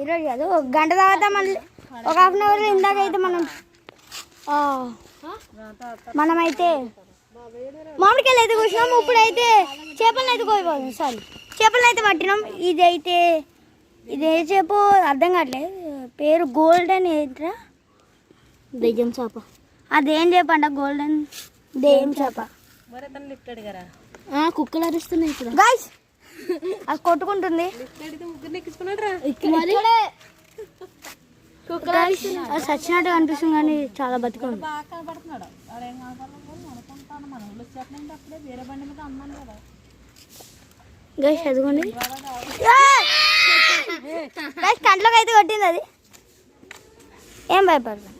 ఈరోజు కాదు, ఒక గంట తర్వాత మళ్ళీ ఒక హాఫ్ అన్ అవర్లో ఇందాకైతే మనమైతే మామిడికాయలు అయితే కూర్చున్నాం. ఇప్పుడైతే చేపలను అయితే కోయిపోతాం. సారీ, చేపలను అయితే పట్టినాం. ఇదే చేప అర్థం కావట్లేదు పేరు. గోల్డెన్ ఏంట్రా? దెయ్యం చేప. అదేం చేపంట? గోల్డెన్ దెయ్యం చేప. కుక్కలు అరుస్తున్నాయి ఇక్కడ గైస్. అది కొట్టుకుంటుంది. అది చచ్చినట్టు అనిపిస్తుంది కానీ చాలా బతికుంది. గైస్ చదువుకోండి. గైస్ కంట్లోకి అయితే కొట్టింది అది. ఏం భయపడదు,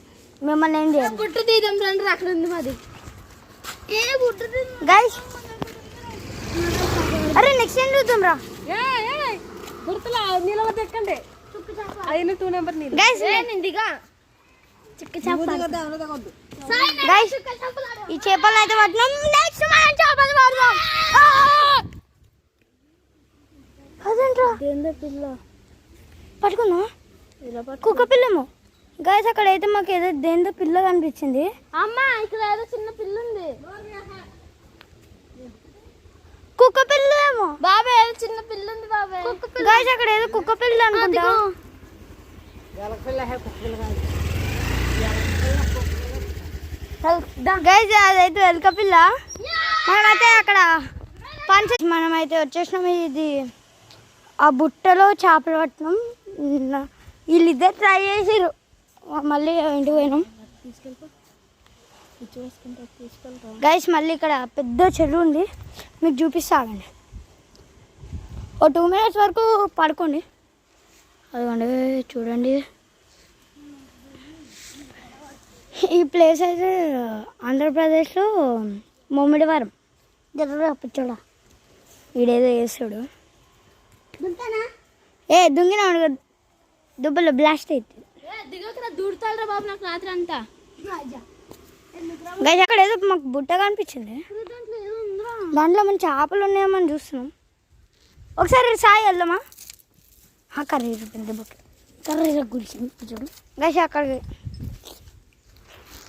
మిమ్మల్ని ఏం చేయాలి. పుట్టు తీద్దాం రండి, అక్కడ ఉంది మాది. గైస్ అరే నెక్స్ట్ ఏం చూద్దాం రా. గుర్తులా నీళ్ళలో తెక్కండి. అయిన 2 నెంబర్ నీళ్ళు. గైస్ గైస్ ఈ చేపలు అయితే పట్టినాం. నెక్స్ట్ మనం చేపలు పడదాం. అదేంట్రా పిల్ల పట్టుకున్నా? కుక్క పిల్లేమో. గైస్ అక్కడ అయితే మాకు ఏదో దేంతో పిల్ల కనిపించింది. అమ్మా ఇక్కడ ఏదో చిన్న పిల్ల ఉంది. కుక్క పిల్ల ఏమో బాబాయ్, ఏదో చిన్న పిల్ల ఉంది బాబాయ్. గైస్ అక్కడ ఏదో కుక్క పిల్ల అనుకుంటా. గైస్ అదైతే ఎలుక పిల్ల. మనమైతే అక్కడ మనమైతే వచ్చేసినాం. ఇది ఆ బుట్టలో చేపలు పట్టినాం. వీళ్ళిద్దరు ట్రై చేసిరు. మళ్ళీ ఇంటికి పోయినాం. గైస్ మళ్ళీ ఇక్కడ పెద్ద చెరువు ఉంది, మీకు చూపిస్తానండి. ఓ 2 minutes వరకు పడుకోండి. అదిగోండి చూడండి. ఈ ప్లేస్ అయితే ఆంధ్రప్రదేశ్లో ముమ్మిడివారం. జర పిచ్చోడా వీడేదో వేస్తాడు. దుంగినా దుబ్బలో బ్లాస్ట్ అవుతుంది. దూడతాడు బాబు నాకు రాత్రి అంతా. గైస్ అక్కడ ఏదో మాకు బుట్ట కనిపించింది. దాంట్లో మన చేపలు ఉన్నాయేమని చూస్తున్నాం. ఒకసారి సాయి వెళ్దామా? కర్రీ బుట్ట కర్రీ గుడిచింది చూడు. గైస్ అక్కడికి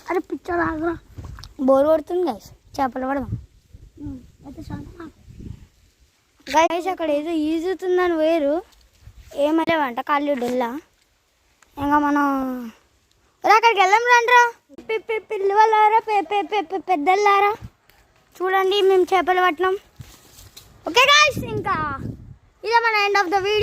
అరే పిచ్చోడు ఆగరా, బోర్ కొడుతుంది. గైస్ చేపలు పడదాం. గైస్ అక్కడ ఏదో ఈజుతుందని వేరు ఏమలేవంట కాళ్ళు డొల్లా. ఇంకా మనం అక్కడికి వెళ్ళాం రండ్రా. పిల్లవాళ్ళారా పెద్దలారా చూడండి మేము చేపలు పట్టినాం. ఓకే గైస్ ఇంకా ఇదే మన ఎండ్ ఆఫ్ ద వీడియో.